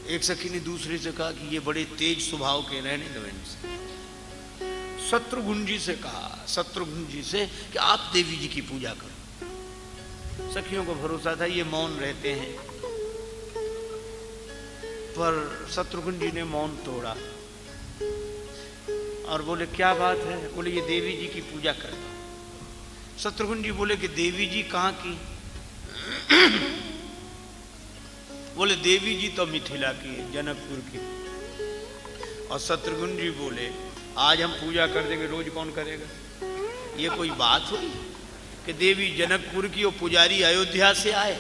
एक सखी ने दूसरे से कहा कि ये बड़े तेज स्वभाव के, रहने दो इनसे। शत्रुघ्न जी से कहा, शत्रुघ्न जी से कि आप देवी जी की पूजा करो। सखियों को भरोसा था ये मौन रहते हैं, पर शत्रुघ्न जी ने मौन तोड़ा और बोले क्या बात है? बोले ये देवी जी की पूजा कर। शत्रुघ्न जी बोले कि देवी जी कहाँ की? बोले देवी जी तो मिथिला की है, जनकपुर की। और शत्रुघ्न जी बोले आज हम पूजा कर देंगे, रोज कौन करेगा? ये कोई बात हुई कि देवी जनकपुर की और पुजारी अयोध्या से आए?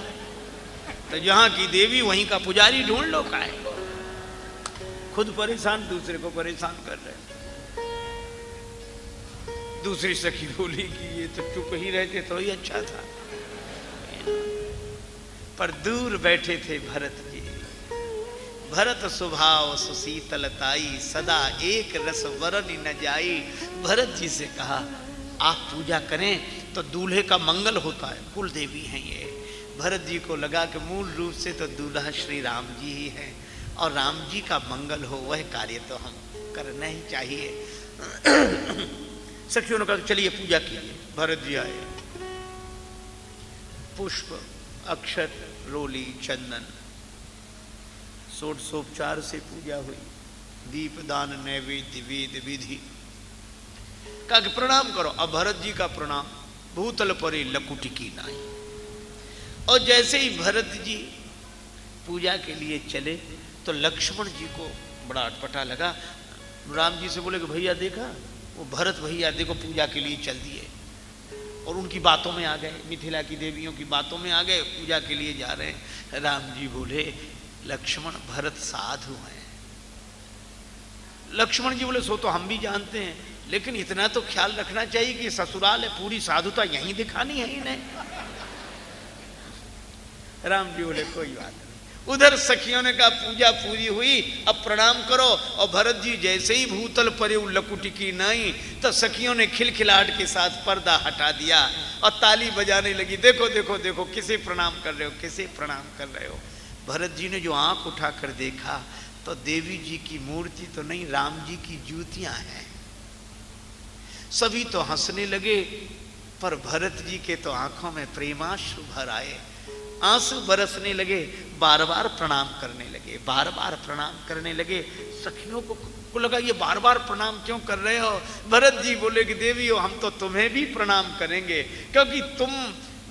तो जहां की देवी वहीं का पुजारी ढूंढ लो। का है खुद परेशान, दूसरे को परेशान कर रहे। दूसरी सखी बोली कि ये तो चुप ही रहते तो ही अच्छा था। पर दूर बैठे थे भरत जी। भरत स्वभाव सुशीतलताई, सदा एक रस वरन न जाई। भरत जी से कहा आप पूजा करें तो दूल्हे का मंगल होता है, कुल देवी हैं ये। भरत जी को लगा कि मूल रूप से तो दूल्हा श्री राम जी ही हैं और राम जी का मंगल हो वह कार्य तो हम करना ही चाहिए। सखियों ने कहा चलिए पूजा कीजिए। भरत जी आए, पुष्प अक्षत रोली चंदन षोडशोपचार से पूजा हुई। दीपदान नैवेद्य वेद विधि। कहा कि प्रणाम करो। अब भरत जी का प्रणाम। भूतल परे लकुटी की नाई। और जैसे ही भरत जी पूजा के लिए चले तो लक्ष्मण जी को बड़ा अटपटा लगा। राम जी से बोले कि भैया देखा, वो भरत भैया देखो पूजा के लिए चल दिए और उनकी बातों में आ गए, मिथिला की देवियों की बातों में आ गए, पूजा के लिए जा रहे हैं। राम जी बोले लक्ष्मण भरत साधु हैं। लक्ष्मण जी बोले सो तो हम भी जानते हैं, लेकिन इतना तो ख्याल रखना चाहिए कि ससुराल है, पूरी साधुता यहीं दिखानी है इन्हें। राम जी बोले कोई बात नहीं। उधर सखियों ने कहा पूजा पूरी हुई, अब प्रणाम करो। और भरत जी जैसे ही भूतल परे लकुटी की नाई तो सखियों ने खिलखिलाहट के साथ पर्दा हटा दिया और ताली बजाने लगी। देखो देखो देखो किसे प्रणाम कर रहे हो, किसे प्रणाम कर रहे हो। भरत जी ने जो आंख उठाकर देखा तो देवी जी की मूर्ति तो नहीं, राम जी की जूतियां हैं। सभी तो हंसने लगे, पर भरत जी के तो आंखों में प्रेमाश्रु भर आए, आंसू बरसने लगे। बार बार प्रणाम करने लगे, बार बार प्रणाम करने लगे। सखियों को लगा ये बार बार प्रणाम क्यों कर रहे हो? भरत जी बोले कि देवी हो हम तो तुम्हें भी प्रणाम करेंगे, क्योंकि तुम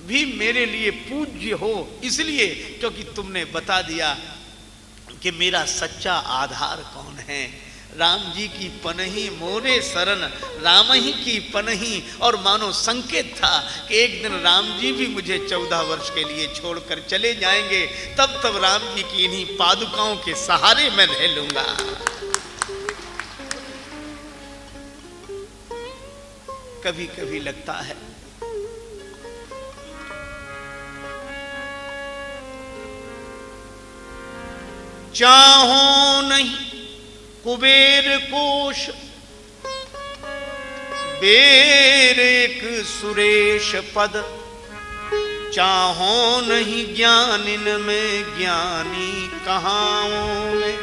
भी मेरे लिए पूज्य हो, इसलिए क्योंकि तुमने बता दिया कि मेरा सच्चा आधार कौन है। राम जी की पनही मोरे शरण, राम ही की पनही। और मानो संकेत था कि एक दिन राम जी भी मुझे 14 वर्ष के लिए छोड़कर चले जाएंगे, तब तब राम जी की इन्हीं पादुकाओं के सहारे मैं रह लूंगा। कभी कभी लगता है चाहो नहीं कुबेर कोश बेर एक सुरेश पद, चाहो नहीं ज्ञानिन में ज्ञानी कहाओं में,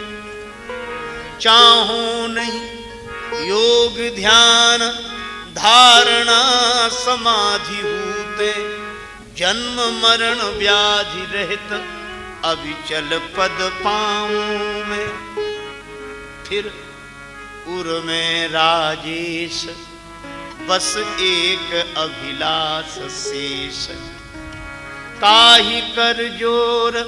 चाहो नहीं योग ध्यान धारणा समाधि होते, जन्म मरण व्याधि रहित अविचल पद पाऊं में। फिर उर में राजेश बस एक अभिलाष शेष, ताहि कर जोर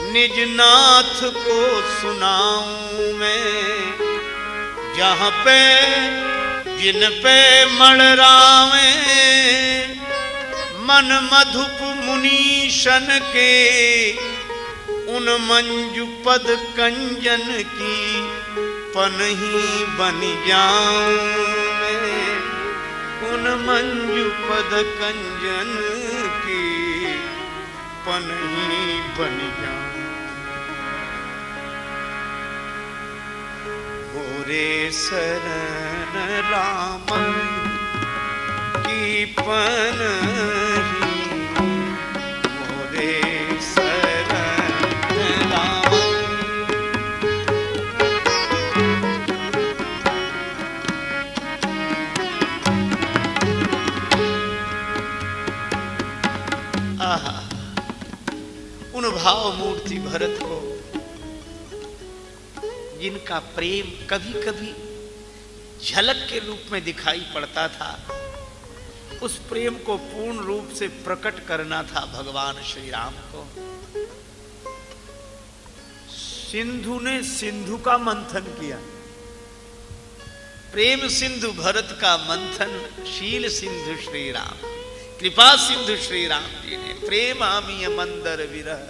निज नाथ को सुनाऊं मैं। जहाँ पे जिन पे मड़रावे मन मधुप मुनीशन के, उन मंजू पद कंजन की पनही बन जाऊं मैं। उन मंजू पद कंजन की पनही बन जाऊं। मोरे शरण राम की पनही, मोरे शरण राम आहा, उन भाव मूर्ति भरत को, जिनका प्रेम कभी कभी झलक के रूप में दिखाई पड़ता था, उस प्रेम को पूर्ण रूप से प्रकट करना था भगवान श्री राम को। सिंधु ने सिंधु का मंथन किया, प्रेम सिंधु भरत का मंथन शील सिंधु श्री राम, कृपा सिंधु श्री राम जी ने। प्रेमामीय मंदर विरह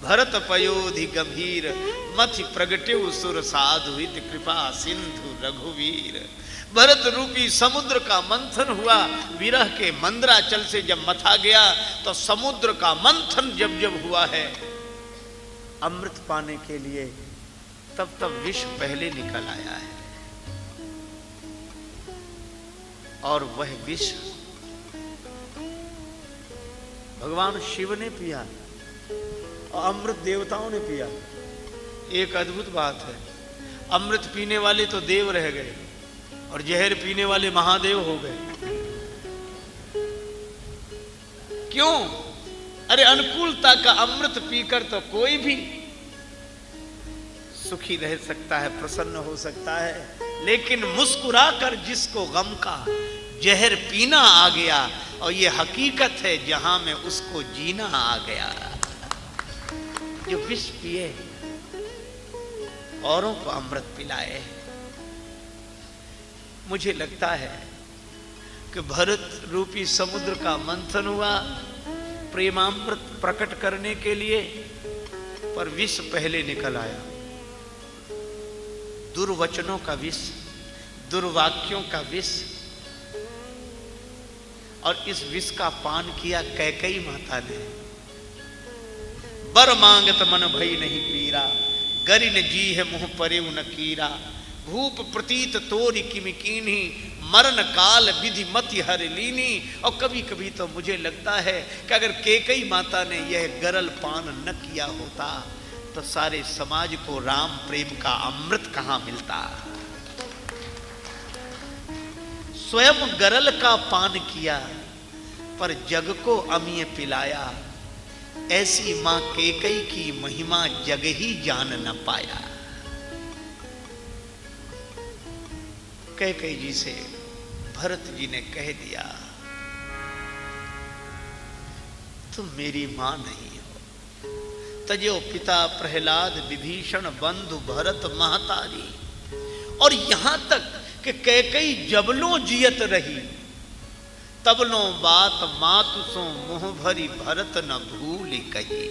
भरत पयोधि गंभीर, मथि प्रगट्यु सुर साधु हित कृपा सिंधु रघुवीर। भरत रूपी समुद्र का मंथन हुआ, विरह के मंदराचल से जब मथा गया तो समुद्र का मंथन जब जब हुआ है अमृत पाने के लिए, तब तब विष पहले निकल आया है। और वह विष भगवान शिव ने पिया और अमृत देवताओं ने पिया। एक अद्भुत बात है, अमृत पीने वाले तो देव रह गए और जहर पीने वाले महादेव हो गए। क्यों? अरे अनुकूलता का अमृत पीकर तो कोई भी सुखी रह सकता है, प्रसन्न हो सकता है, लेकिन मुस्कुराकर जिसको गम का जहर पीना आ गया, और ये हकीकत है जहां में उसको जीना आ गया। जो विष पिए औरों को अमृत पिलाए। मुझे लगता है कि भरत रूपी समुद्र का मंथन हुआ प्रेमामृत प्रकट करने के लिए, पर विष पहले निकल आया। दुर्वचनों का विष, दुर्वाक्यों का विष, और इस विष का पान किया कैकेयी माता ने। बर मांगत मन भई नहीं पीरा, गरिन जी है मुंह परे न कीरा। भूप प्रतीत तोरि किमि कीन्ही, मरण काल विधि मति हर लीनी। और कभी कभी तो मुझे लगता है कि अगर कैकेयी माता ने यह गरल पान न किया होता तो सारे समाज को राम प्रेम का अमृत कहां मिलता। स्वयं गरल का पान किया पर जग को अमीय पिलाया। ऐसी मां कैकेयी की महिमा जग ही जान न पाया। कैकेयी जी से भरत जी ने कह दिया, तुम मेरी मां नहीं हो। तजो पिता प्रहलाद विभीषण बंधु भरत महतारी। और यहां तक कि कैकेयी जबलों जियत रही, तबलों बात मातु सो मुंह भरी भरत न भूल कही।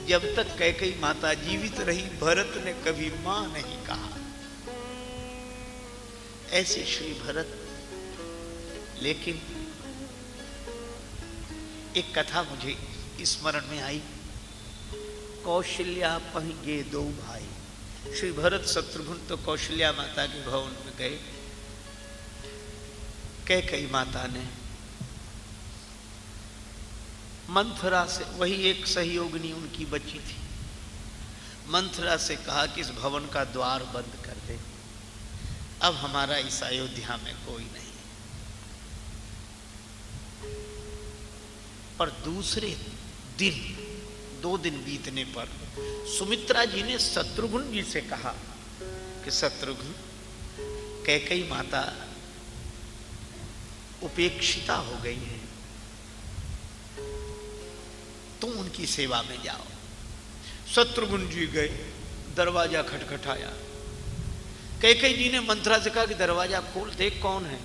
जब तक कैकेयी माता जीवित रही, भरत ने कभी मां नहीं कहा। ऐसे श्री भरत। लेकिन एक कथा मुझे स्मरण में आई। कौशल्या पही गे दो भाई। श्री भरत शत्रुघ्न तो कौशल्या माता के भवन में गए। कैकेयी माता ने मंथरा से, वही एक सहयोगिनी उनकी बची थी, मंथरा से कहा कि इस भवन का द्वार बंद कर दे, अब हमारा इस अयोध्या में कोई नहीं। पर दूसरे दिन, 2 दिन बीतने पर सुमित्रा जी ने शत्रुघ्न जी से कहा कि शत्रुघ्न, कैकेयी माता उपेक्षिता हो गई है, तुम उनकी सेवा में जाओ। शत्रुघ्न जी गए, दरवाजा खटखटाया। कैकेयी जी ने मंथरा से कहा कि दरवाजा खोल, देख कौन है।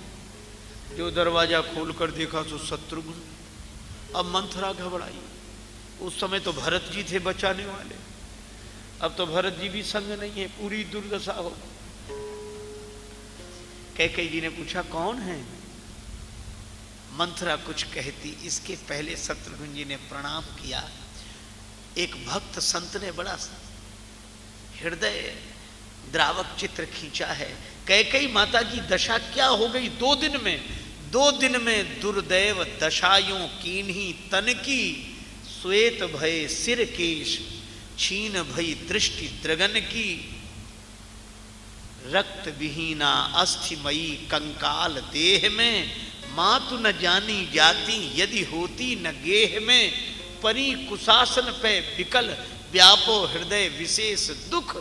जो दरवाजा खोलकर देखा तो शत्रुघ्न। अब मंथरा घबराई। उस समय तो भरत जी थे बचाने वाले, अब तो भरत जी भी संग नहीं है, पूरी दुर्दशा हो। कैकेयी जी ने पूछा कौन है। मंथरा कुछ कहती, इसके पहले शत्रुघ्न जी ने प्रणाम किया। एक भक्त संत ने बड़ा हृदय द्रावक चित्र खींचा है। कैकेयी माता की दशा क्या हो गई 2 दिन में। 2 दिन में दुर्दैव दशायों कीन्ही तन की। श्वेत भय सिर केश, छीन भई दृष्टि द्रगन की। रक्त विहीना अस्थिमयी कंकाल देह में, मातु न जानी जाती यदि होती न गेह में, परी कुशासन पे विकल व्यापो हृदय विशेष दुख,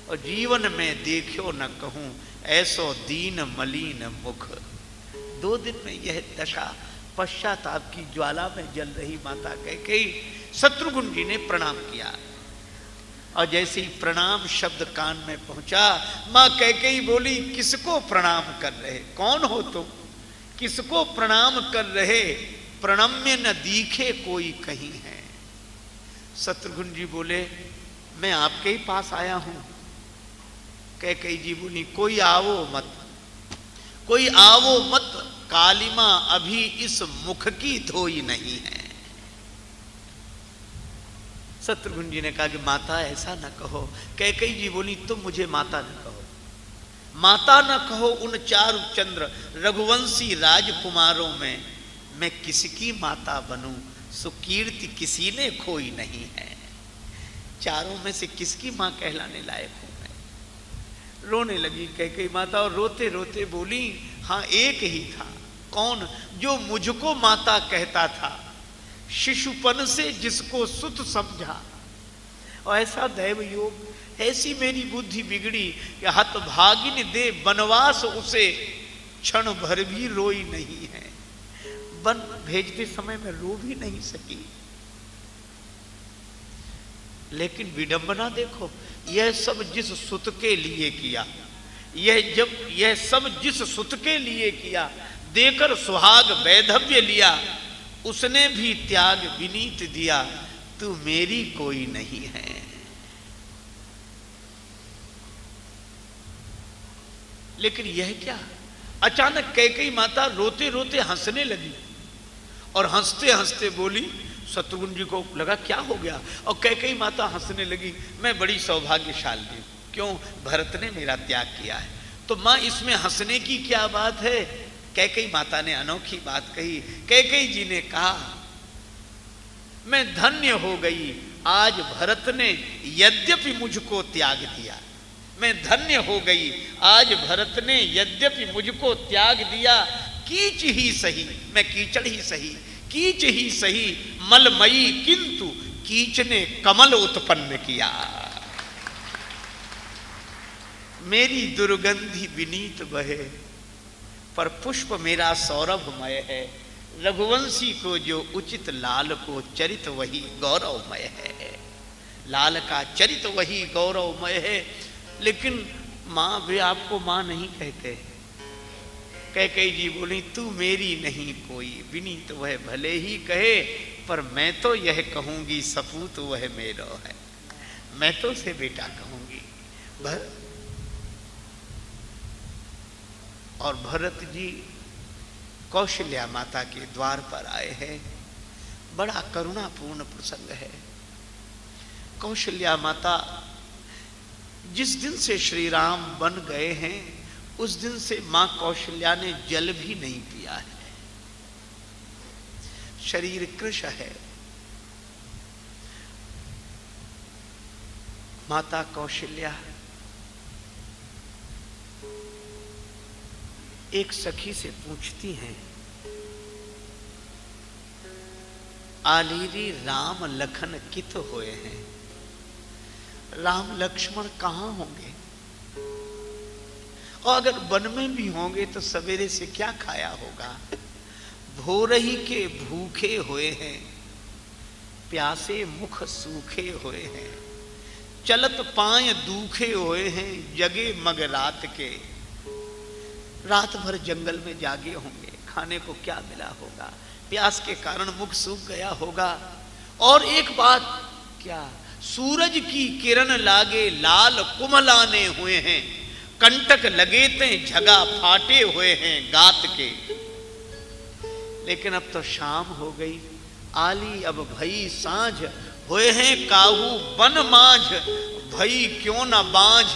और जीवन में देखो न कहूं ऐसो दीन मलिन मुख। 2 दिन में यह दशा पश्चाताप की ज्वाला में जल रही माता कैकेयी, शत्रुघ्न जी ने प्रणाम किया, और जैसे ही प्रणाम शब्द कान में पहुंचा, मां कैकेयी बोली, किसको प्रणाम कर रहे, कौन हो तुम, किसको प्रणाम कर रहे, प्रणम्य न दिखे कोई कहीं है। शत्रुघ्न जी बोले, मैं आपके ही पास आया हूं। कैकेयी जी बोली, कोई आवो मत, कोई आवो मत, कालिमा अभी इस मुख की धोई नहीं है। शत्रुघ्न जी ने कहा कि माता ऐसा न कहो। कैकेयी जी बोली, तुम मुझे माता न कहो, माता न कहो। उन चारु चंद्र रघुवंशी राजकुमारों में मैं किसकी माता बनूं, सुकीर्ति किसी ने खोई नहीं है। चारों में से किसकी मां कहलाने लायक हूं मैं। रोने लगी कैकेयी माता, और रोते रोते बोली, हाँ एक ही था। कौन? जो मुझको माता कहता था, शिशुपन से जिसको सुत समझा। और ऐसा दैव योग, ऐसी मेरी बुद्धि बिगड़ी कि हतभागिन दे बनवास उसे, क्षण भर भी रोई नहीं है। वन भेजते समय में रो भी नहीं सकी। लेकिन विडंबना देखो, यह सब जिस सुत के लिए किया, यह सब जिस सुत के लिए किया, देकर सुहाग वैधव्य लिया, उसने भी त्याग विनीत दिया, तू मेरी कोई नहीं है। लेकिन यह क्या, अचानक कैकेयी माता रोते रोते हंसने लगी, और हंसते हंसते बोली, शत्रुघ्न जी को लगा क्या हो गया, और कैकेयी माता हंसने लगी, मैं बड़ी सौभाग्यशाली हूं। क्यों? भरत ने मेरा त्याग किया है। तो मां इसमें हंसने की क्या बात है? कैकेयी माता ने अनोखी बात कही। कैकेयी जी ने कहा, मैं धन्य हो गई, आज भरत ने यद्यपि मुझको त्याग दिया। मैं धन्य हो गई, आज भरत ने यद्यपि मुझको त्याग दिया। कीच ही सही, मैं कीचड़ ही सही, कीच ही सही, मलमयी किंतु कीच ने कमल उत्पन्न किया। मेरी दुर्गंधि विनीत बहे, पर पुष्प मेरा सौरभमय है। रघुवंशी को जो उचित, लाल को चरित वही गौरवमय है। लाल का चरित वही गौरवमय है। लेकिन मां वे आपको मां नहीं कहते। कैकेयी जी बोली, तू मेरी नहीं कोई, विनीत वह भले ही कहे, पर मैं तो यह कहूंगी, सपूत वह मेरो है। मैं तो उसे बेटा कहूंगी। और भरत जी कौशल्या माता के द्वार पर आए हैं। बड़ा करुणापूर्ण प्रसंग है। कौशल्या माता, जिस दिन से श्री राम बन गए हैं, उस दिन से मां कौशल्या ने जल भी नहीं पिया है। शरीर कृश है। माता कौशल्या एक सखी से पूछती हैं, आलीरी राम लखन कित होए हैं। राम लक्ष्मण कहां होंगे, और अगर वन में भी होंगे तो सवेरे से क्या खाया होगा। भोरही के भूखे हुए हैं, प्यासे मुख सूखे हुए हैं, चलत पांय दूखे हुए हैं, जगे मग रात के। रात भर जंगल में जागे होंगे, खाने को क्या मिला होगा, प्यास के कारण मुख सूख गया होगा। और एक बात क्या, सूरज की किरण लागे लाल कुमलाने हुए हैं, कंटक लगे ते झगा फाटे हुए हैं गात के। लेकिन अब तो शाम हो गई, आली अब भई सांझ, हुए हैं काहू बन माझ, भई क्यों ना बांझ,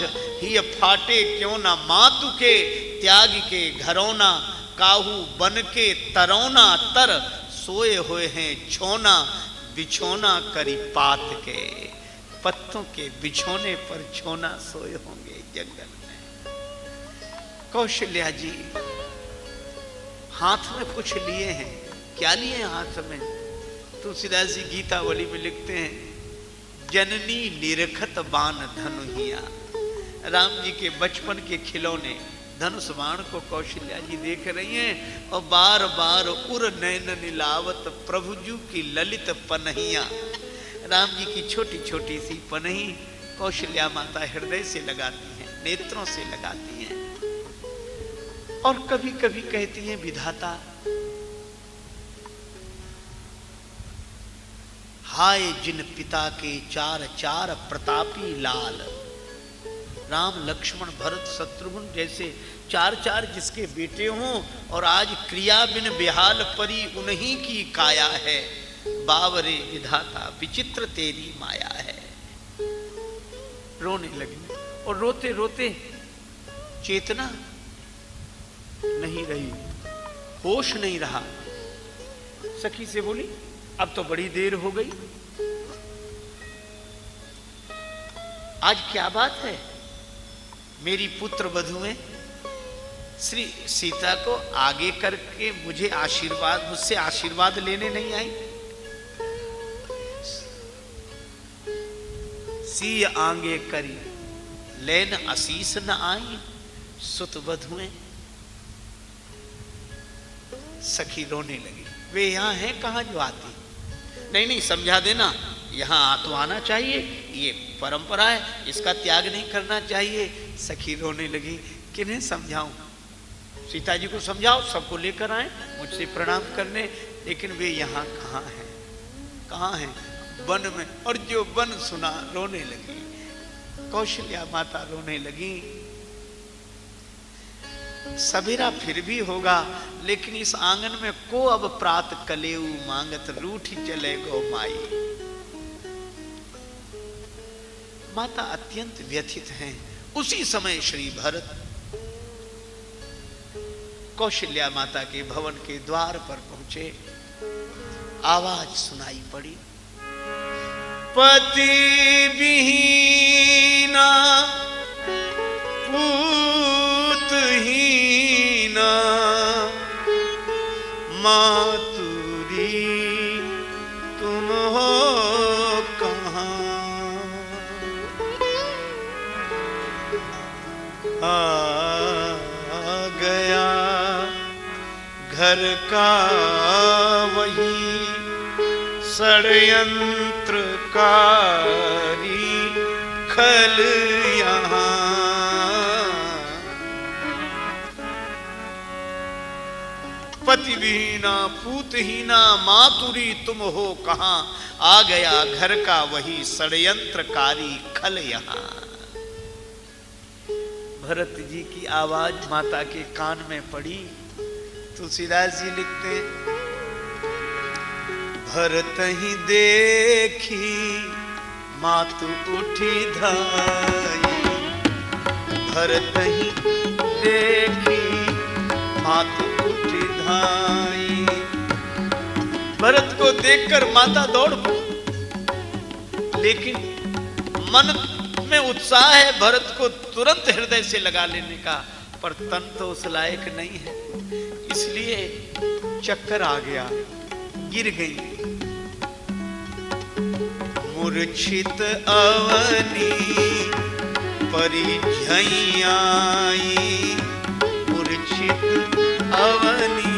ही फाटे क्यों ना मातु के, त्याग के घरौना, काहू बन के तरौना तर, सोए हुए हैं छोना, बिछोना करी पात के। पत्तों के बिछोने पर छोना सोए होंगे जंगल में। कौशल्या जी हाथ में कुछ लिए हैं। क्या लिए हैं हाथ में? तुलसीदास जी गीतावली में लिखते हैं, जननी निरखत बाण धनुहिया। राम जी के बचपन के खिलौने धनुष बाण को कौशल्या जी देख रही हैं और बार बार उर नैन नीलावत प्रभुजू की ललित पनहिया। राम जी की छोटी छोटी सी पनही कौशल्या माता हृदय से लगाती हैं, नेत्रों से लगाती हैं और कभी कभी कहती हैं, विधाता हाय जिन पिता के चार चार प्रतापी लाल। राम लक्ष्मण भरत शत्रुघ्न जैसे चार चार जिसके बेटे हों और आज क्रिया बिन बेहाल परी उन्हीं की काया है। बावरे विधाता विचित्र तेरी माया है। रोने लगी और रोते रोते चेतना नहीं रही, होश नहीं रहा। सखी से बोली, अब तो बड़ी देर हो गई, आज क्या बात है? मेरी पुत्र वधुएं श्री सीता को आगे करके मुझसे आशीर्वाद लेने नहीं आई। सी आगे करी लेन आशीष न आई सुत वधुएं। सखी रोने लगी। वे यहां हैं कहां जो आती? नहीं समझा देना, यहां तो आना चाहिए, ये परंपरा है, इसका त्याग नहीं करना चाहिए। सखी रोने लगी, किन्हें समझाऊं? सीता जी को समझाओ, सबको लेकर आए मुझसे प्रणाम करने, लेकिन वे यहाँ कहाँ हैं? कहाँ हैं? वन में। और जो वन सुना रोने लगी। कौशल्या माता रोने लगी। सवेरा फिर भी होगा, लेकिन इस आंगन में को अब प्रात कलेऊ मांगत रूठी चले गो माई। माता अत्यंत व्यथित हैं। उसी समय श्री भरत कौशल्या माता के भवन के द्वार पर पहुंचे। आवाज सुनाई पड़ी, पति विहीना पूतहीना मातुरी तुम हो कहाँ। आ गया घर का वही षड्यंत्रकारी खल यहाँ। पतिहीना पूतहीना मातुरी तुम हो कहाँ। आ गया घर का वही षड्यंत्रकारी खल यहाँ। भरत जी की आवाज माता के कान में पड़ी। तुलसीदास जी लिखते, भरत ही देखी मातु उठी धाई। भरत ही देखी मातु उठी धाई। भरत को देखकर माता दौड़ पड़ी, लेकिन मन में उत्साह है भरत को तुरंत हृदय से लगा लेने का, पर तन तो उस लायक नहीं है, इसलिए चक्कर आ गया, गिर गई। मूर्छित अवनी परिझैयाई। मूर्छित अवनी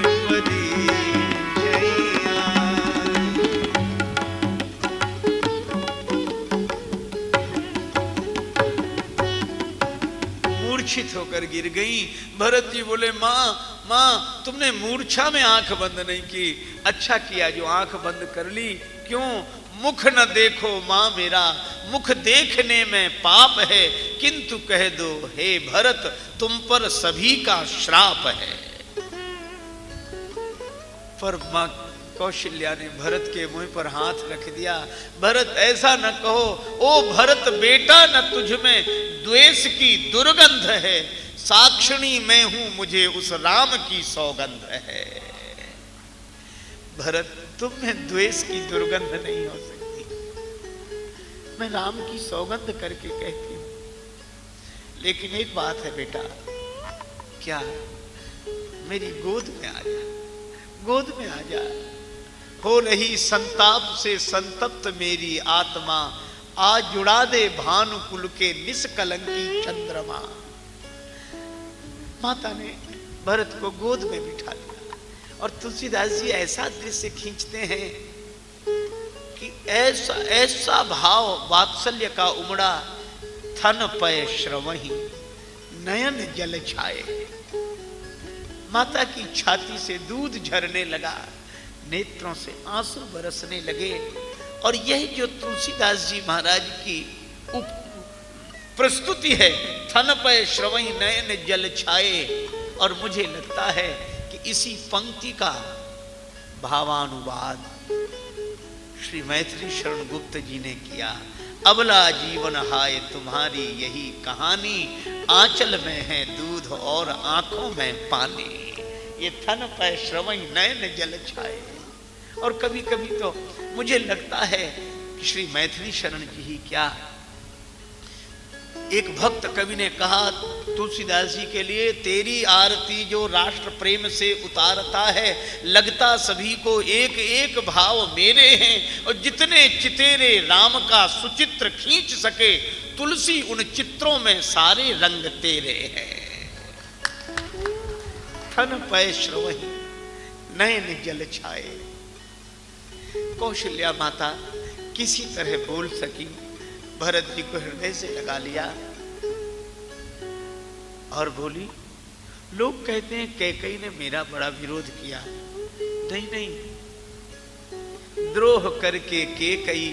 मूर्छित होकर गिर गई। भरत जी बोले, माँ तुमने मूर्छा में आंख बंद नहीं की, अच्छा किया जो आंख बंद कर ली। क्यों? मुख न देखो माँ मेरा, मुख देखने में पाप है, किंतु कह दो हे भरत तुम पर सभी का श्राप है। पर माँ कौशल्या ने भरत के मुंह पर हाथ रख दिया। भरत ऐसा न कहो, ओ भरत बेटा न तुझ में द्वेष की दुर्गंध है। साक्षिणी मैं हूं, मुझे उस राम की सौगंध है। भरत तुम में द्वेष की दुर्गंध नहीं हो सकती, मैं राम की सौगंध करके कहती हूं। लेकिन एक बात है बेटा, क्या? मेरी गोद में आ जा। गोद में आ जा। हो रही संताप से संतप्त मेरी आत्मा, आज जुड़ा दे भानुकुल के निष्कलंकी चंद्रमा। माता ने भरत को गोद में बिठा लिया और तुलसीदास जी ऐसा दृश्य खींचते हैं कि ऐसा ऐसा भाव वात्सल्य का उमड़ा, थन पय श्रवही नयन जल छाए। माता की छाती से दूध झरने लगा, नेत्रों से आंसू बरसने लगे। और यह जो तुलसीदास जी महाराज की प्रस्तुति है, थन पय श्रवही नयन जल छाए, और मुझे लगता है कि इसी पंक्ति का भावानुवाद श्री मैथिली शरण गुप्त जी ने किया। अबला जीवन हाय तुम्हारी यही कहानी, आंचल में है दूध और आंखों में पानी। ये थन पय श्रवही नयन जल छाए। और कभी कभी तो मुझे लगता है कि श्री मैथिली शरण जी ही क्या, एक भक्त कवि ने कहा तुलसीदास जी के लिए, तेरी आरती जो राष्ट्र प्रेम से उतारता है, लगता सभी को एक एक भाव मेरे हैं, और जितने चितेरे राम का सुचित्र खींच सके, तुलसी उन चित्रों में सारे रंग तेरे हैं। थन पय श्रवही नयन जल छाए। कौशल्या माता किसी तरह बोल सकी, भरत जी को हृदय से लगा लिया और बोली, लोग कहते हैं कैकेयी ने मेरा बड़ा विरोध किया। नहीं नहीं, द्रोह करके कैकेयी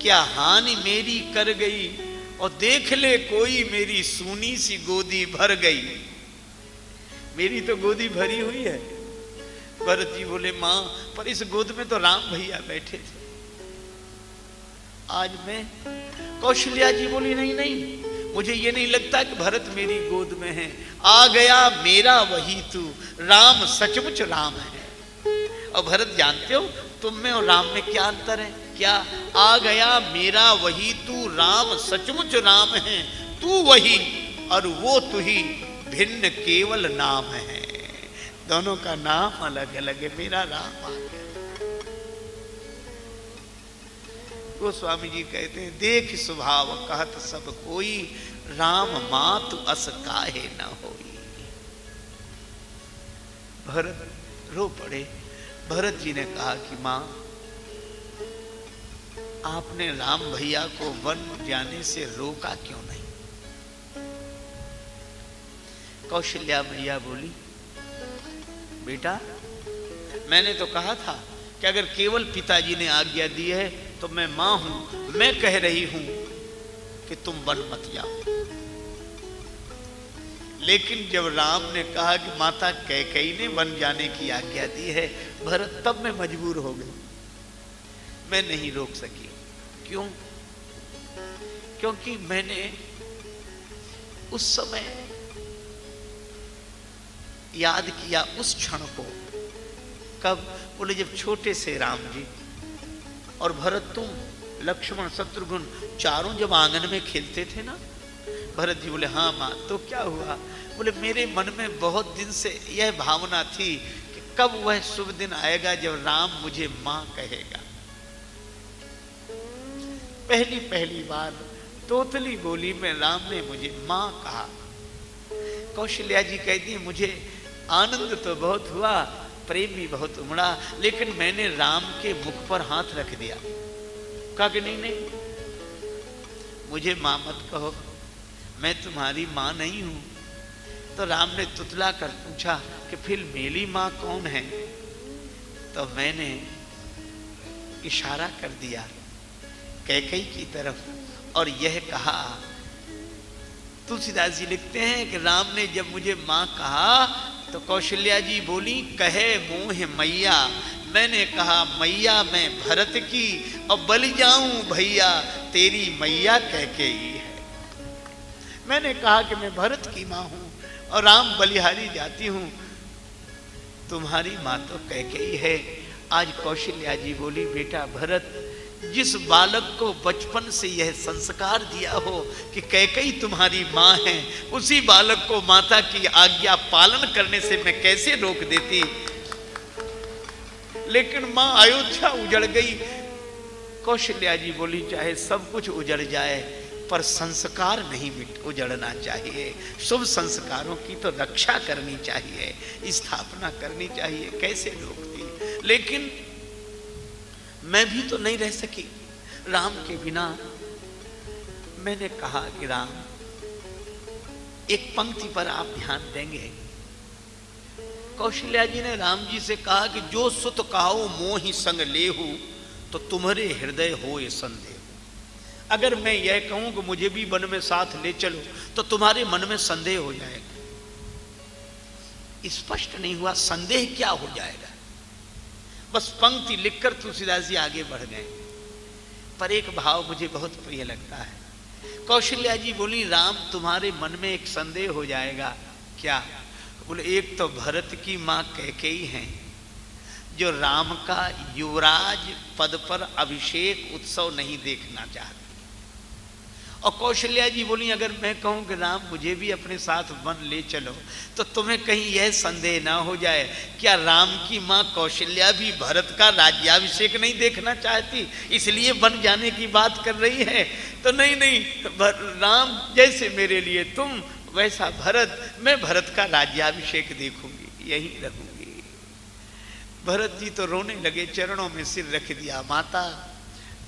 क्या हानि मेरी कर गई, और देख ले कोई मेरी सूनी सी गोदी भर गई। मेरी तो गोदी भरी हुई है। भरत जी बोले, मां पर इस गोद में तो राम भैया बैठे थे, आज मैं। कौशल्या जी बोली, नहीं नहीं, मुझे ये नहीं लगता कि भरत मेरी गोद में है। आ गया मेरा वही तू, राम सचमुच राम है। और भरत जानते हो तुम में और राम में क्या अंतर है? क्या? आ गया मेरा वही तू, राम सचमुच राम है। तू वही और वो तू ही, भिन्न केवल नाम है। दोनों का नाम अलग अलग है, मेरा राम आ गया। गोस्वामी जी कहते हैं, देख स्वभाव कहत सब कोई, राम मातु अस काहे न होई। भरत रो पड़े। भरत जी ने कहा कि मां, आपने राम भैया को वन जाने से रोका क्यों नहीं? कौशल्या भैया बोली, बेटा मैंने तो कहा था कि अगर केवल पिताजी ने आज्ञा दी है तो मैं मां हूं, मैं कह रही हूं कि तुम वन मत जाओ। लेकिन जब राम ने कहा कि माता कैकेयी ने वन जाने की आज्ञा दी है, भरत, तब मैं मजबूर हो गई, मैं नहीं रोक सकी। क्यों? क्योंकि मैंने उस समय याद किया उस क्षण को। कब? बोले जब छोटे से राम जी और भरत, तुम, लक्ष्मण, शत्रुघ्न चारों जब आंगन में खेलते थे ना। भरत जी बोले, हाँ मां। तो क्या हुआ? बोले मेरे मन में बहुत दिन से यह भावना थी कि कब वह शुभ दिन आएगा जब राम मुझे मां कहेगा। पहली बार तोतली बोली में राम ने मुझे मां कहा। कौशल्या जी कहती है, मुझे आनंद तो बहुत हुआ, प्रेम भी बहुत उमड़ा, लेकिन मैंने राम के मुख पर हाथ रख दिया। कहा कि नहीं नहीं, मुझे मां मत कहो, मैं तुम्हारी मां नहीं हूं। तो राम ने तुतला कर पूछा कि फिर मेरी मां कौन है? तो मैंने इशारा कर दिया कैकेयी की तरफ और यह कहा। तुलसीदास जी लिखते हैं कि राम ने जब मुझे मां कहा तो कौशल्या जी बोली, कहे मोह मैया। मैंने कहा, मैया मैं भरत की, और बलि जाऊं भैया तेरी मैया कैकेयी है। मैंने कहा कि मैं भरत की मां हूं और राम बलिहारी जाती हूं, तुम्हारी मां तो कैकेयी है। आज कौशल्या जी बोली, बेटा भरत, जिस बालक को बचपन से यह संस्कार दिया हो कि कैकेयी तुम्हारी मां है, उसी बालक को माता की आज्ञा पालन करने से मैं कैसे रोक देती। लेकिन मां अयोध्या उजड़ गई। कौशल्या जी बोली चाहे सब कुछ उजड़ जाए पर संस्कार नहीं उजड़ना चाहिए, शुभ संस्कारों की तो रक्षा करनी चाहिए, स्थापना करनी चाहिए। कैसे रोकती, लेकिन मैं भी तो नहीं रह सकी राम के बिना। मैंने कहा कि राम, एक पंक्ति पर आप ध्यान देंगे। कौशल्या जी ने राम जी से कहा कि जो सुत कहो मोहि संग लेहु, तो तुम्हारे हृदय हो ये संदेह। अगर मैं यह कहूं कि मुझे भी वन में साथ ले चलो, तो तुम्हारे मन में संदेह हो जाएगा। स्पष्ट नहीं हुआ संदेह क्या हो जाएगा, बस पंक्ति लिखकर तुलसीदास जी आगे बढ़ गए। पर एक भाव मुझे बहुत प्रिय लगता है। कौशल्या जी बोली, राम तुम्हारे मन में एक संदेह हो जाएगा। क्या? बोले, एक तो भरत की मां कैकेयी हैं, जो राम का युवराज पद पर अभिषेक उत्सव नहीं देखना चाहती। और कौशल्या जी बोली, अगर मैं कहूं कि राम मुझे भी अपने साथ वन ले चलो, तो तुम्हें कहीं यह संदेह ना हो जाए क्या राम की मां कौशल्या भी भरत का राज्याभिषेक नहीं देखना चाहती, इसलिए वन जाने की बात कर रही है? तो नहीं नहीं, राम जैसे मेरे लिए तुम, वैसा भरत, मैं भरत का राज्याभिषेक देखूंगी, यहीं रहूंगी। भरत जी तो रोने लगे, चरणों में सिर रख दिया। माता,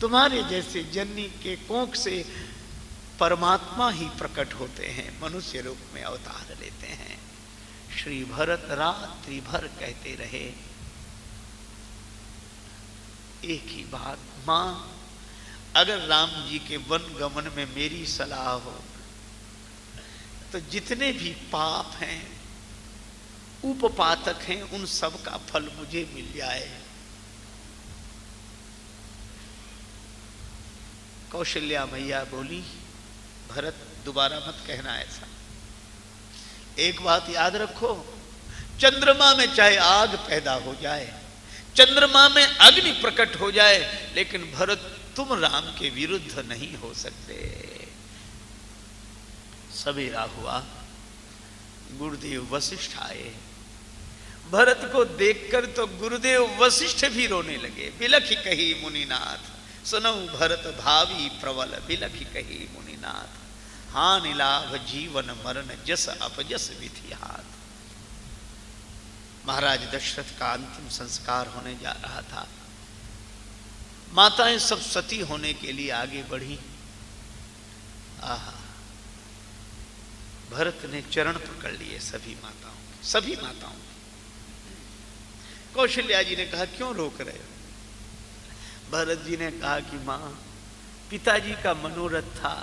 तुम्हारे जैसे जननी के कोख से परमात्मा ही प्रकट होते हैं, मनुष्य रूप में अवतार लेते हैं। श्री भरत रात्रि भर कहते रहे एक ही बात, मां, अगर राम जी के वन गमन में मेरी सलाह हो, तो जितने भी पाप हैं, उपपातक हैं, उन सब का फल मुझे मिल जाए। कौशल्या मैया बोली, भरत दोबारा मत कहना ऐसा। एक बात याद रखो, चंद्रमा में चाहे आग पैदा हो जाए, चंद्रमा में अग्नि प्रकट हो जाए, लेकिन भरत तुम राम के विरुद्ध नहीं हो सकते। सवेरा हुआ, गुरुदेव वशिष्ठ आए। भरत को देखकर तो गुरुदेव वशिष्ठ भी रोने लगे। बिलखि कही मुनिनाथ, सुनऊ भरत भावी प्रबल, बिलखि कही मुनिनाथ, हानि लाभ जीवन मरण जस अपजस विधि हाथ। महाराज दशरथ का अंतिम संस्कार होने जा रहा था। माताएं सब सती होने के लिए आगे बढ़ी। आहा, भरत ने चरण पकड़ लिए सभी माताओं के, सभी माताओं के। कौशल्या जी ने कहा, क्यों रोक रहे हो? भरत जी ने कहा कि मां, पिताजी का मनोरथ था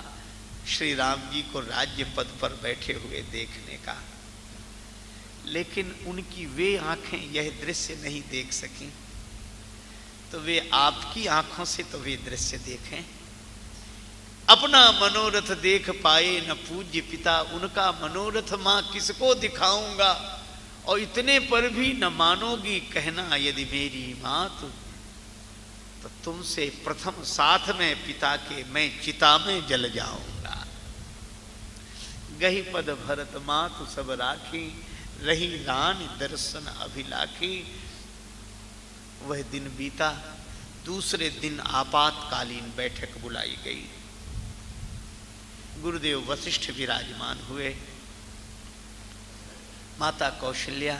श्री राम जी को राज्य पद पर बैठे हुए देखने का, लेकिन उनकी वे आंखें यह दृश्य नहीं देख सकी, तो वे आपकी आंखों से तो वे दृश्य देखें। अपना मनोरथ देख पाए न पूज्य पिता, उनका मनोरथ मां किसको दिखाऊंगा? और इतने पर भी न मानोगी कहना यदि मेरी मात, तो तुमसे प्रथम साथ में पिता के मैं चिता में जल जाऊंगा। गही पद भरत मातु सब राखी, रही रानी दर्शन अभिलाखी। वह दिन बीता। दूसरे दिन आपातकालीन बैठक बुलाई गई। गुरुदेव वशिष्ठ विराजमान हुए, माता कौशल्या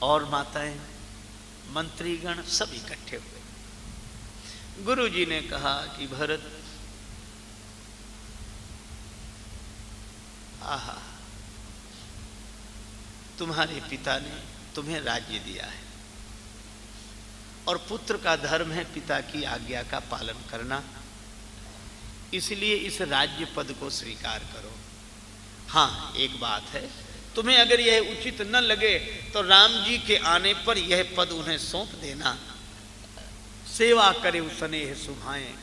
और माताएं, मंत्रीगण सब इकट्ठे हुए। गुरु जी ने कहा कि भरत, आहा, तुम्हारे पिता ने तुम्हें राज्य दिया है और पुत्र का धर्म है पिता की आज्ञा का पालन करना, इसलिए इस राज्य पद को स्वीकार करो। हाँ, एक बात है, तुम्हें अगर यह उचित न लगे तो राम जी के आने पर यह पद उन्हें सौंप देना, सेवा करे स्नेह सुभाएं।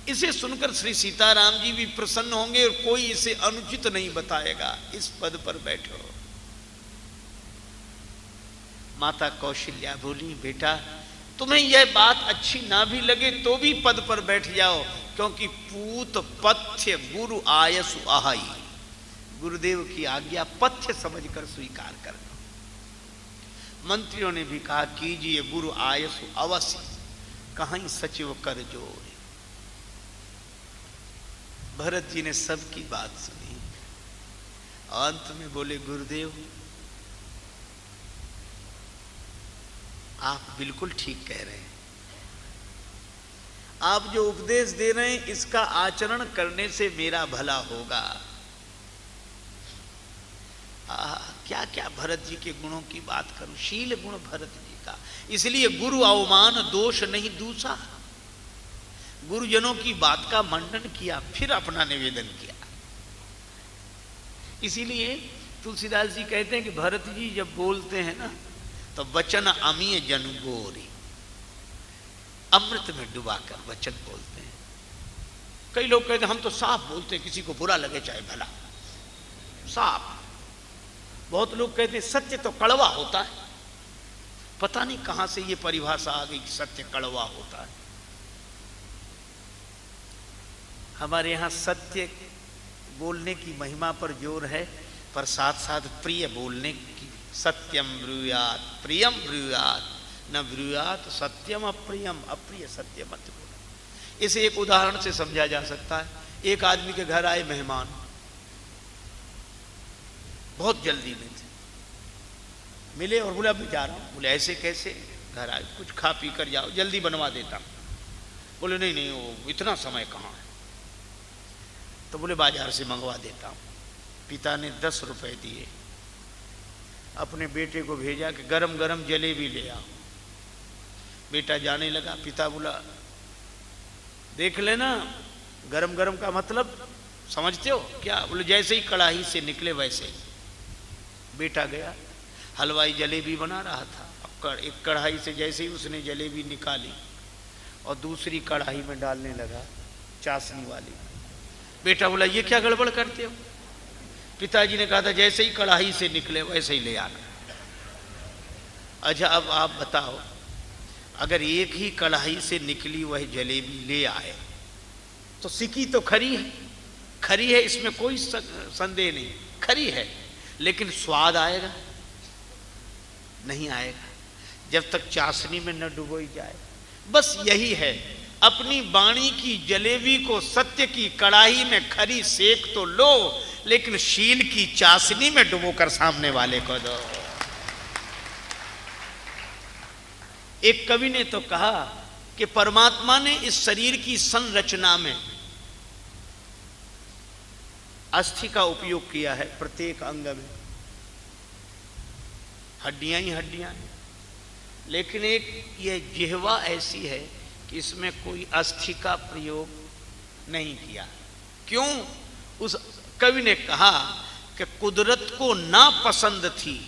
इसे सुनकर श्री सीताराम जी भी प्रसन्न होंगे और कोई इसे अनुचित नहीं बताएगा। इस पद पर बैठो। माता कौशल्या बोली, बेटा तुम्हें यह बात अच्छी ना भी लगे तो भी पद पर बैठ जाओ, क्योंकि पूत पथ्य गुरु आयसु आहाई। गुरुदेव की आज्ञा पथ्य समझकर स्वीकार करना। मंत्रियों ने भी कहा कीजिए गुरु आयसु अवश्य, कहीं सचिव कर जोर। भरत जी ने सबकी बात सुनी, अंत में बोले गुरुदेव आप बिल्कुल ठीक कह रहे हैं, आप जो उपदेश दे रहे हैं इसका आचरण करने से मेरा भला होगा। क्या क्या भरत जी के गुणों की बात करूं, शील गुण भरत जी का। इसलिए गुरु अवमान दोष नहीं दूसरा, गुरुजनों की बात का मंडन किया, फिर अपना निवेदन किया। इसीलिए तुलसीदास जी कहते हैं कि भरत जी जब बोलते हैं ना तो वचन अमीय जन गोरी, अमृत में डुबाकर वचन बोलते हैं। कई लोग कहते हैं हम तो साफ बोलते हैं, किसी को बुरा लगे चाहे भला, साफ। बहुत लोग कहते हैं सत्य तो कड़वा होता है, पता नहीं कहां से ये परिभाषा आ गई कि सत्य कड़वा होता है। हमारे यहां सत्य बोलने की महिमा पर जोर है, पर साथ साथ प्रिय बोलने की। सत्यम ब्रूयात प्रियम ब्रूयात, न ब्रूयात सत्यम अप्रियम, अप्रिय सत्य मत बोलो। इसे एक उदाहरण से समझा जा सकता है। एक आदमी के घर आए मेहमान, बहुत जल्दी में थे, मिले और बोले अब मैं जा रहा हूं। बोले ऐसे कैसे, घर आए कुछ खा पी कर जाओ, जल्दी बनवा देता हूं। बोले नहीं नहीं वो इतना समय कहाँ है। तो बोले बाजार से मंगवा देता हूं। पिता ने 10 रुपए दिए, अपने बेटे को भेजा कि गरम गरम जलेबी ले आओ। बेटा जाने लगा, पिता बोला देख लेना गरम गरम का मतलब समझते हो क्या। बोले जैसे ही कढ़ाई से निकले वैसे ही। बेटा गया, हलवाई जलेबी बना रहा था, एक कढ़ाई से जैसे ही उसने जलेबी निकाली और दूसरी कढ़ाई में डालने लगा चाशनी वाली। बेटा बोला ये क्या गड़बड़ करते हो। पिताजी ने कहा था जैसे ही कढ़ाई से निकले वैसे ही ले आना। अच्छा अब आप बताओ, अगर एक ही कढ़ाई से निकली वह जलेबी ले आए तो सिकी तो खरी है, खरी है, इसमें कोई संदेह नहीं, खरी है, लेकिन स्वाद आएगा नहीं आएगा जब तक चाशनी में न डुबोई जाए। बस यही है, अपनी वाणी की जलेबी को सत्य की कढ़ाई में खरी सेक तो लो, लेकिन शील की चाशनी में डुबोकर सामने वाले को दो। एक कवि ने तो कहा कि परमात्मा ने इस शरीर की संरचना में अस्थि का उपयोग किया है। प्रत्येक अंग में हड्डियां ही हड्डियां हैं, लेकिन एक ये जिह्वा ऐसी है कि इसमें कोई अस्थि का प्रयोग नहीं किया। क्यों? उस कवि ने कहा कि कुदरत को ना पसंद थी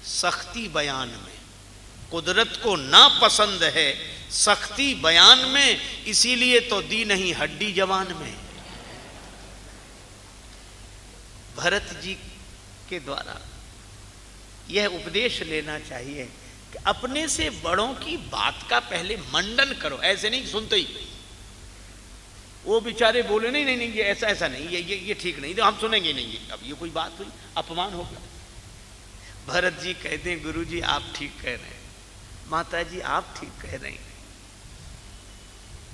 सख्ती बयान में, कुदरत को ना पसंद है सख्ती बयान में, इसीलिए तो दी नहीं हड्डी जवान में। भरत जी के द्वारा यह उपदेश लेना चाहिए कि अपने से बड़ों की बात का पहले मंडन करो, ऐसे नहीं सुनते ही वो बेचारे बोले नहीं नहीं नहीं ये ऐसा ऐसा नहीं, ये ठीक नहीं, तो हम सुनेंगे नहीं, अब ये कोई बात हुई, अपमान होगा। भरत जी कहते हैं गुरु जी आप ठीक कह रहे हैं, माता जी आप ठीक कह रहे हैं,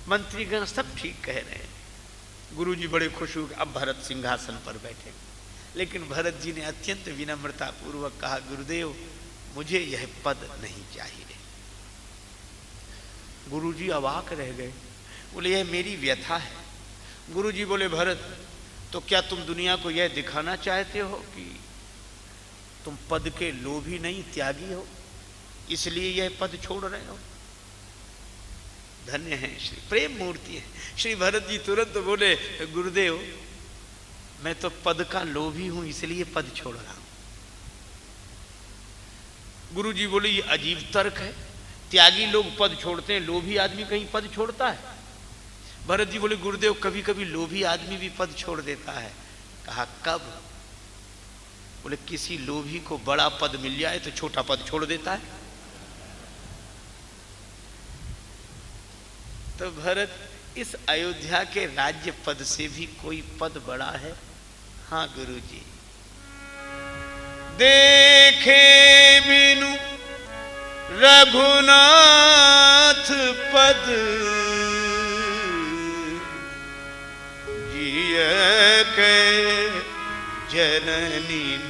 मंत्रीगण सब ठीक कह रहे हैं। गुरु जी बड़े खुश हो, अब भरत सिंहासन पर बैठे। लेकिन भरत जी ने अत्यंत विनम्रता पूर्वक कहा गुरुदेव मुझे यह पद नहीं चाहिए। गुरु जी अवाक रह गए, बोले यह मेरी व्यथा है। गुरु जी बोले भरत तो क्या तुम दुनिया को यह दिखाना चाहते हो कि तुम पद के लोभी नहीं त्यागी हो, इसलिए यह पद छोड़ रहे हो। धन्य है, श्री प्रेम मूर्ति है। श्री भरत जी तुरंत बोले गुरुदेव मैं तो पद का लोभी हूं इसलिए पद छोड़ रहा हूं। गुरु जी बोले ये अजीब तर्क है, त्यागी लोग पद छोड़ते हैं, लोभी आदमी कहीं पद छोड़ता है। भरत जी बोले गुरुदेव कभी कभी लोभी आदमी भी पद छोड़ देता है। कहा कब? बोले किसी लोभी को बड़ा पद मिल जाए तो छोटा पद छोड़ देता है। तो भरत इस अयोध्या के राज्य पद से भी कोई पद बड़ा है? हाँ गुरु जी। देखे बिनु रघुनाथ पद जिय के जननी न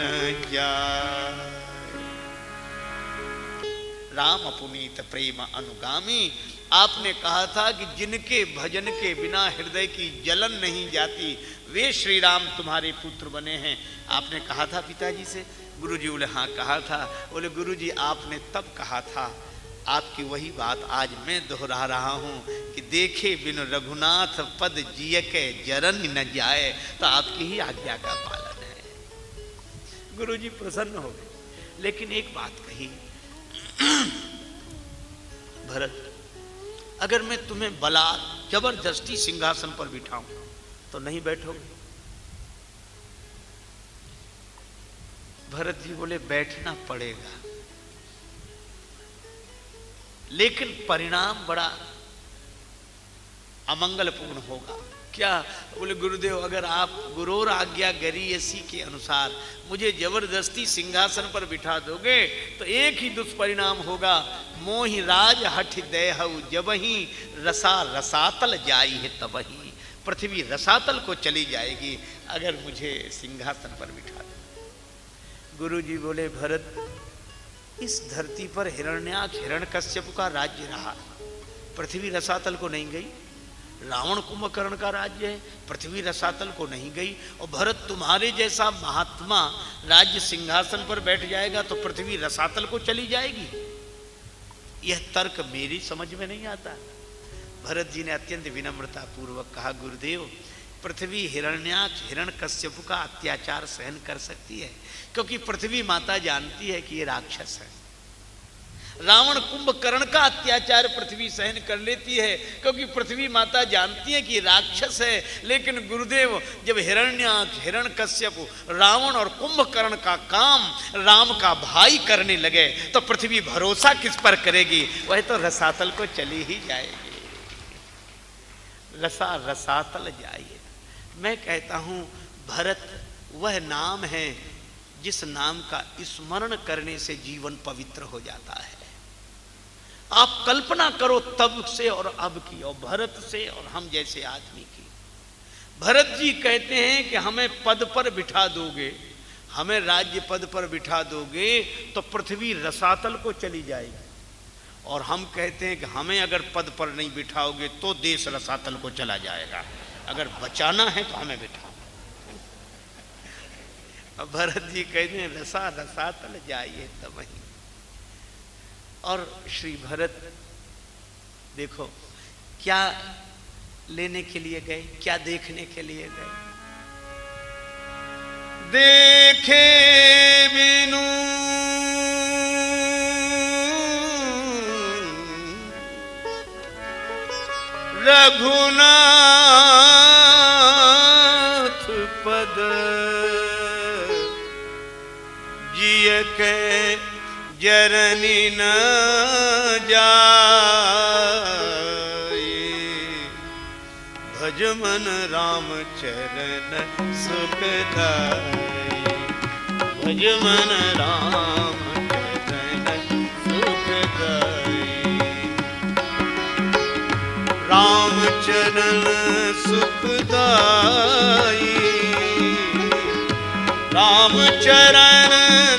जाय। राम पुनीत प्रेम अनुगामी, आपने कहा था कि जिनके भजन के बिना हृदय की जलन नहीं जाती वे श्री राम तुम्हारे पुत्र बने हैं। आपने कहा था पिताजी से? गुरुजी बोले हाँ कहा था। बोले गुरुजी आपने तब कहा था, आपकी वही बात आज मैं दोहरा रहा हूँ कि देखे बिन रघुनाथ पद जिय के जरन न जाए। तो आपकी ही आज्ञा का पालन है। गुरुजी प्रसन्न हो गए, लेकिन एक बात कही, भरत अगर मैं तुम्हें बला जबरदस्ती सिंहासन पर बिठाऊं तो नहीं बैठोगे? भरत जी बोले बैठना पड़ेगा, लेकिन परिणाम बड़ा अमंगलपूर्ण होगा। क्या? बोले गुरुदेव अगर आप गुरोर आज्ञा गरीयसी के अनुसार मुझे जबरदस्ती सिंहासन पर बिठा दोगे तो एक ही दुष्परिणाम होगा, मोहि राज हठ देहु जबहि रसा रसातल जाई है तबहि। पृथ्वी रसातल को चली जाएगी अगर मुझे सिंहासन पर बिठा दो। गुरुजी बोले भरत इस धरती पर हिरण्याक्ष हिरण्यकश्यप का राज्य रहा, पृथ्वी रसातल को नहीं गई। रावण कुंभकर्ण का राज्य है, पृथ्वी रसातल को नहीं गई। और भरत तुम्हारे जैसा महात्मा राज्य सिंहासन पर बैठ जाएगा तो पृथ्वी रसातल को चली जाएगी। यह तर्क मेरी समझ में नहीं आता। भरत जी ने अत्यंत विनम्रता पूर्वक कहा गुरुदेव पृथ्वी हिरण्याक्ष हिरण्यकश्यप का अत्याचार सहन कर सकती है, क्योंकि पृथ्वी माता जानती है कि ये राक्षस है। रावण कुंभकर्ण का अत्याचार पृथ्वी सहन कर लेती है, क्योंकि पृथ्वी माता जानती है कि राक्षस है। लेकिन गुरुदेव जब हिरण्याक्ष हिरण्यकश्यप रावण और कुंभकर्ण का काम राम का भाई करने लगे तो पृथ्वी भरोसा किस पर करेगी? वह तो रसातल को चली ही जाएगी। रसा रसातल जाइए। मैं कहता हूं भरत वह नाम है जिस नाम का स्मरण करने से जीवन पवित्र हो जाता है। आप कल्पना करो तब से और अब की, और भरत से और हम जैसे आदमी की। भरत जी कहते हैं कि हमें पद पर बिठा दोगे, हमें राज्य पद पर बिठा दोगे तो पृथ्वी रसातल को चली जाएगी। और हम कहते हैं कि हमें अगर पद पर नहीं बिठाओगे तो देश रसातल को चला जाएगा। अगर बचाना है तो हमें बिठाओ। भरत जी कहते हैं रसा रसातल जाइए तब वही। और श्री भरत देखो क्या लेने के लिए गए, क्या देखने के लिए गए? देखे बिनु रघुनाथ पद जिय के जरनी न जाए। भज मन राम चरण सुखदाई। भज मन राम चरण सुखदाई। राम चरण सुखदाई। राम चरण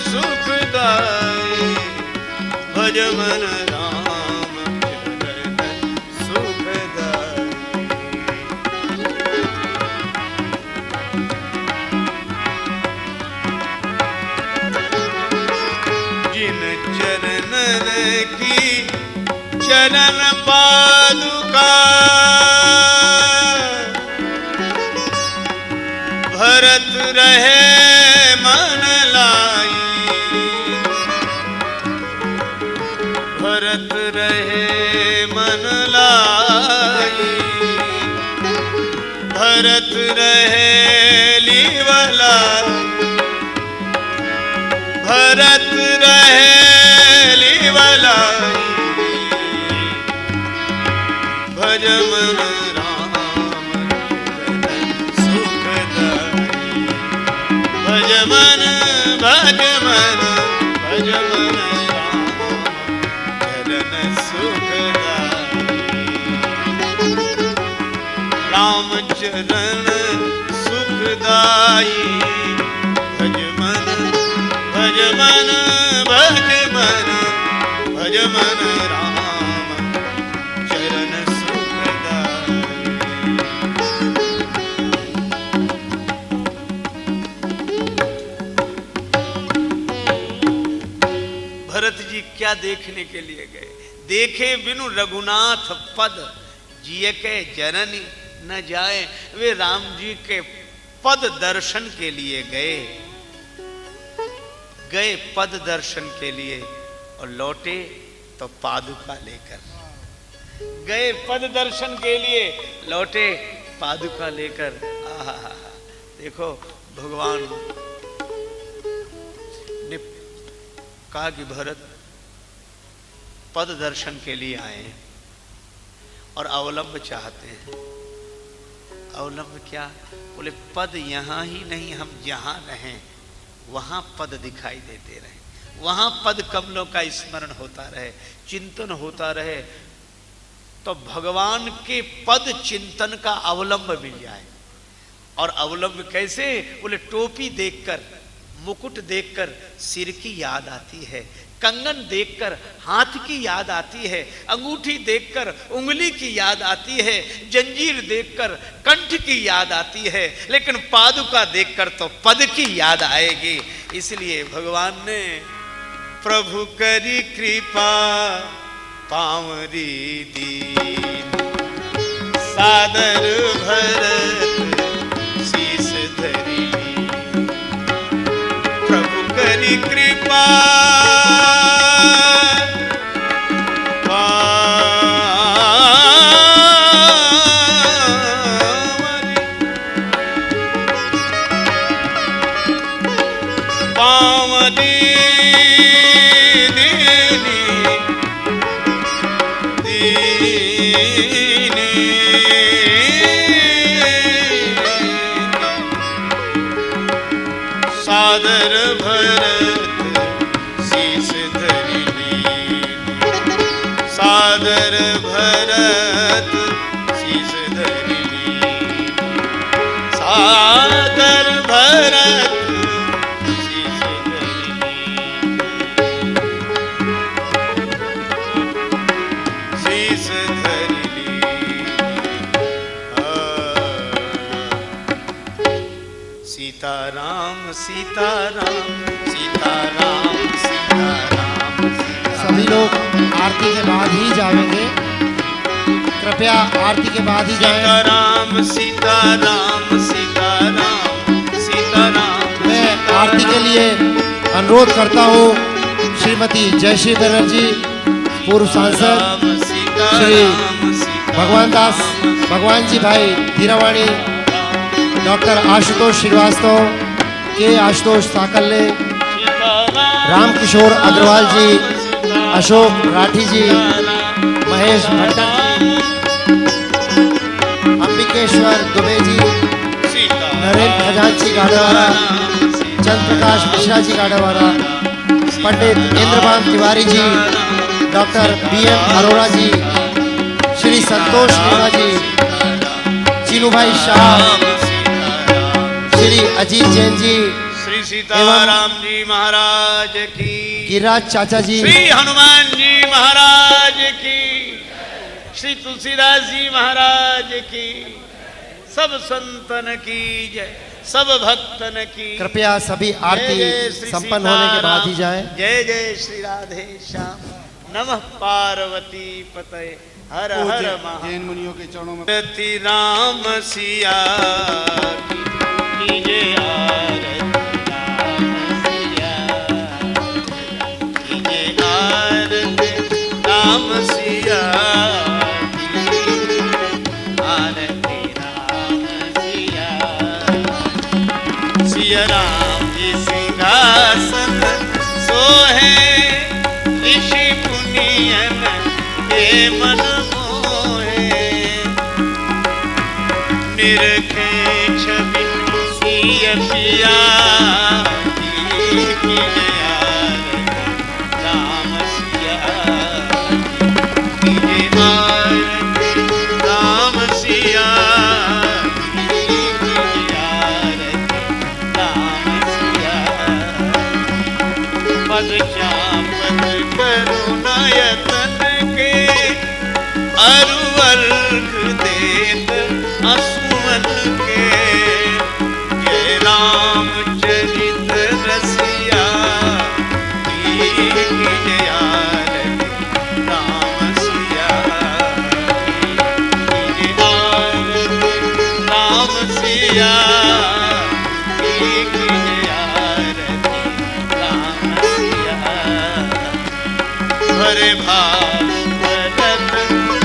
सुखदाई। भज मन राम चरण सुखदाई। जिन चरणन की चरण पादुका भरत रहे मन लाई। भरत रहे मन लाई। भरत रहे लीवलाई। भरत रहे लीवलाई। भज मन राम सुखदाई। भज मन भज मन भज मन राम राम चरण सुखदाई भज मन भज मन भज मन भज मन राम चरण सुखदाई। भरत जी क्या देखने के लिए गए? देखे बिनु रघुनाथ पद जिय के जननी न जाए। वे राम जी के पद दर्शन के लिए गए पद दर्शन के लिए और लौटे तो पादुका लेकर। गए पद दर्शन के लिए, लौटे पादुका लेकर। आहा, देखो भगवान ने कहा कि भरत पद दर्शन के लिए आए हैं और अवलंब चाहते हैं। अवलंब क्या? बोले पद यहां ही नहीं, हम जहां रहें वहां पद दिखाई देते रहे, वहां पद कमलों का स्मरण होता रहे, चिंतन होता रहे, तो भगवान के पद चिंतन का अवलंब मिल जाए। और अवलंब कैसे? बोले टोपी देखकर, मुकुट देखकर सिर की याद आती है, कंगन देखकर हाथ की याद आती है, अंगूठी देखकर उंगली की याद आती है, जंजीर देखकर कंठ की याद आती है, लेकिन पादुका देखकर तो पद की याद आएगी। इसलिए भगवान ने प्रभु करी कृपा पावरी दीन सादर भरत शीस धरी। प्रभु करी कृपा सादर भरत शीस धरी। सादर भरत शीस धरी। सादर भरत शीस धरी। शीस धरी। सीताराम सीताराम सीताराम सीताराम। सभी लोग आरती के बाद ही जाएंगे, कृपया आरती के बाद ही जाएं। सीताराम सीताराम सीताराम सीताराम। मैं आरती के लिए अनुरोध करता हूँ श्रीमती जयश्री बनर्जी, पूर्व सांसद, श्री भगवान दास भगवान जी भाई धीरावाणी, डॉक्टर आशुतोष श्रीवास्तव, के आशुतोष साकल्ले, रामकिशोर अग्रवाल जी, अशोक राठी जी, महेश भट्टन जी, अंबिकेश्वर दुबे जी, नरेंद्र खजांची गाड़ेवाला, चंद्र प्रकाश मिश्रा जी गाड़ेवाला, पंडित इंद्रभान तिवारी जी, डॉक्टर BM अरोड़ा जी, श्री संतोष मीणा जी, चीनू भाई शाह, श्री अजीत जैन जी, श्री सीताराम जी महाराज की, गिरिराज चाचा जी, श्री हनुमान जी महाराज की, श्री तुलसीदास जी महाराज की, सब संतन की जय, सब भक्तन की। कृपया सभी आरती संपन्न होने के बाद ही जाएं। जय जय श्री राधे श्याम। नमः पार्वती पतये हर हर जैन मुनियों के चरणों में महारती राम सिया की जय। आरती राम सिया की जय। आरती राम सिया की। आरती राम सिया। सिया राम जी सिंहासन सोहे ऋषि पुनियन के मन मोहे। निरखे छवि सिय पिया की जय। राम सिया की अरु अर्घ देत असुमन के, ये रामचरित रसिया कीजिए आरती राम सिया कीजिए आरती राम सिया कीजिए आरती राम सिया। भरे भारत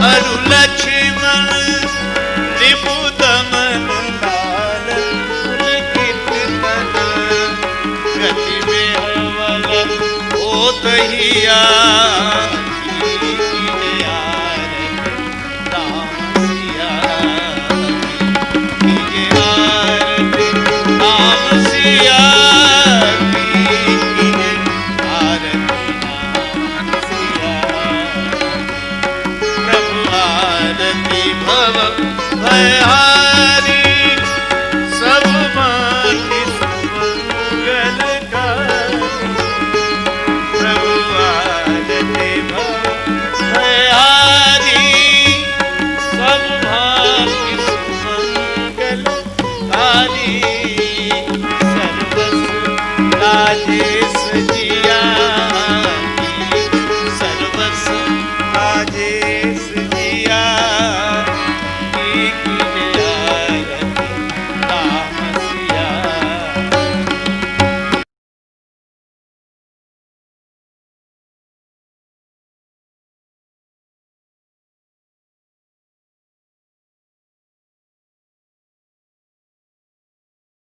अरु लक्ष्मण रिपु दमन लाल लिखित तन, गति में हवल होत हिया कीजिए आरती राम सिया कीजिए आरती राम सिया कीजिए आरती राम सिया। प्रभु आरती भव भय